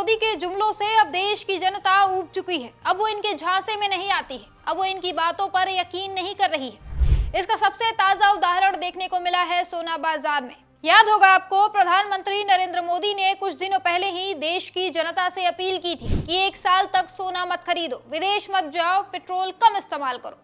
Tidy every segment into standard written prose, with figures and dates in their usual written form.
मोदी के जुमलों से अब देश की जनता ऊब चुकी है। अब वो इनके झांसे में नहीं आती है, अब वो इनकी बातों पर यकीन नहीं कर रही है। इसका सबसे ताजा उदाहरण देखने को मिला है सोना बाजार में। याद होगा आपको, प्रधानमंत्री नरेंद्र मोदी ने कुछ दिनों पहले ही देश की जनता से अपील की थी कि 1 साल तक सोना मत खरीदो, विदेश मत जाओ, पेट्रोल कम इस्तेमाल करो।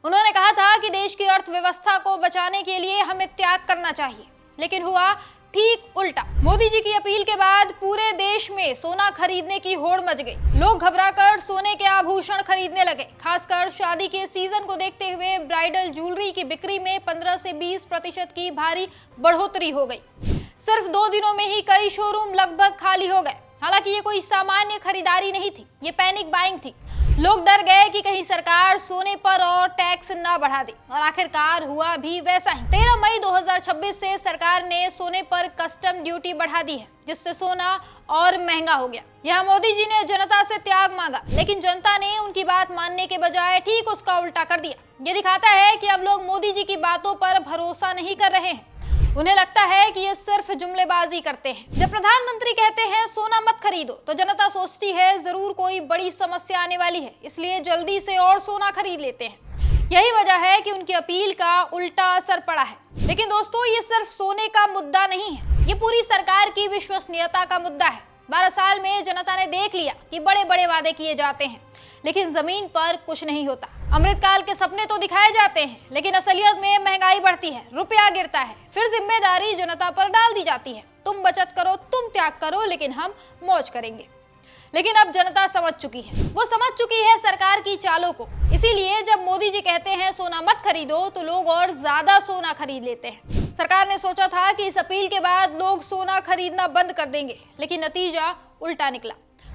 उन्होंने कहा था कि देश की अर्थव्यवस्था को बचाने के लिए हमें त्याग करना चाहिए, लेकिन हुआ ठीक उल्टा। मोदी जी की अपील के बाद पूरे देश में सोना खरीदने की होड़ मच गई। लोग घबराकर सोने के आभूषण खरीदने लगे। खासकर शादी के सीजन को देखते हुए ब्राइडल ज्वेलरी की बिक्री में 15 से 20% की भारी बढ़ोतरी हो गई। सिर्फ 2 दिनों में ही कई शोरूम लगभग खाली हो गए। हालांकि ये कोई सामान्य खरीदारी नहीं थी, ये पैनिक बाइंग थी। लोग डर गए कि कहीं सरकार सोने पर और टैक्स ना बढ़ा दे, और आखिरकार हुआ भी वैसा ही। 13 मई 2026 से सरकार ने सोने पर कस्टम ड्यूटी बढ़ा दी है, जिससे सोना और महंगा हो गया। यहाँ मोदी जी ने जनता से त्याग मांगा, लेकिन जनता ने उनकी बात मानने के बजाय ठीक उसका उल्टा कर दिया। ये दिखाता है कि अब लोग मोदी जी की बातों पर भरोसा नहीं कर रहे हैं। उन्हें लगता है कि ये सिर्फ जुमलेबाजी करते हैं। जब प्रधानमंत्री कहते हैं सोना मत खरीदो, तो जनता सोचती है जरूर कोई बड़ी समस्या आने वाली है, इसलिए जल्दी से और सोना खरीद लेते हैं। यही वजह है कि उनकी अपील का उल्टा असर पड़ा है। लेकिन दोस्तों, ये सिर्फ सोने का मुद्दा नहीं है, ये पूरी सरकार की विश्वसनीयता का मुद्दा है। 12 साल में जनता ने देख लिया कि बड़े बड़े वादे किए जाते हैं, लेकिन जमीन पर कुछ नहीं होता। अमृतकाल के सपने तो दिखाए जाते हैं, लेकिन असलियत में महंगाई बढ़ती है, रुपया गिरता है, फिर जिम्मेदारी जनता पर डाल दी जाती है। तुम बचत करो, तुम त्याग करो, लेकिन हम मौज करेंगे। लेकिन अब जनता समझ चुकी है, वो समझ चुकी है सरकार की चालों को। इसीलिए जब मोदी जी कहते हैं सोना मत खरीदो, तो लोग और ज्यादा सोना खरीद लेते हैं। सरकार ने सोचा था कि इस अपील के बाद लोग सोना खरीदना बंद कर देंगे, लेकिन नतीजा उल्टा निकला।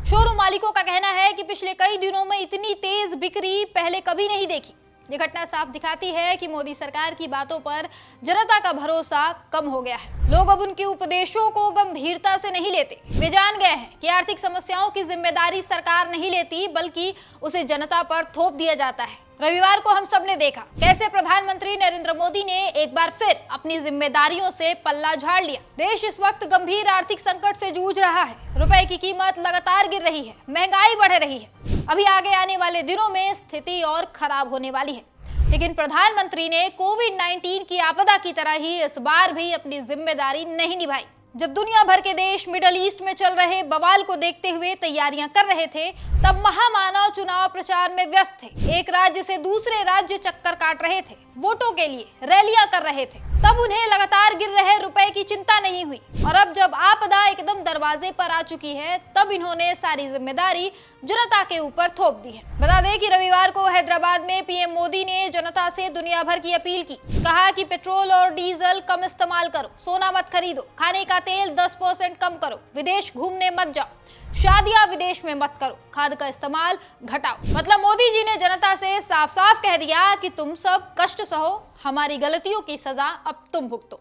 शोरूम मालिकों का कहना है कि पिछले कई दिनों में इतनी तेज बिक्री पहले कभी नहीं देखी। ये घटना साफ दिखाती है कि मोदी सरकार की बातों पर जनता का भरोसा कम हो गया है। लोग अब उनके उपदेशों को गंभीरता से नहीं लेते। वे जान गए हैं कि आर्थिक समस्याओं की जिम्मेदारी सरकार नहीं लेती, बल्कि उसे जनता पर थोप दिया जाता है। रविवार को हम सब ने देखा कैसे प्रधानमंत्री नरेंद्र मोदी ने एक बार फिर अपनी जिम्मेदारियों से पल्ला झाड़ लिया। देश इस वक्त गंभीर आर्थिक संकट से जूझ रहा है। रुपए की कीमत लगातार गिर रही है, महंगाई बढ़ रही है। अभी आगे आने वाले दिनों में स्थिति और खराब होने वाली है। लेकिन प्रधानमंत्री ने कोविड-19 की आपदा की तरह ही इस बार भी अपनी जिम्मेदारी नहीं निभाई। जब दुनिया भर के देश मिडल ईस्ट में चल रहे बवाल को देखते हुए तैयारियां कर रहे थे, तब महामानव चुनाव प्रचार में व्यस्त थे। एक राज्य से दूसरे राज्य चक्कर काट रहे थे, वोटों के लिए रैलियां कर रहे थे। तब उन्हें लगातार गिर रहे रुपए की चिंता नहीं हुई, और अब जब आपदा एकदम दरवाजे पर आ चुकी है, तब इन्होंने सारी जिम्मेदारी जनता के ऊपर थोप दी है। बता दें कि रविवार को हैदराबाद में पीएम मोदी ने जनता से दुनिया भर की अपील की। कहा कि पेट्रोल और डीजल कम इस्तेमाल करो, सोना मत खरीदो, खाने का तेल 10% कम करो, विदेश घूमने मत जाओ, शादियां विदेश में मत करो, खाद का इस्तेमाल घटाओ। मतलब मोदी जी ने जनता से साफ साफ कह दिया कि तुम सब कष्ट सहो, हमारी गलतियों की सजा अब तुम भुगतो।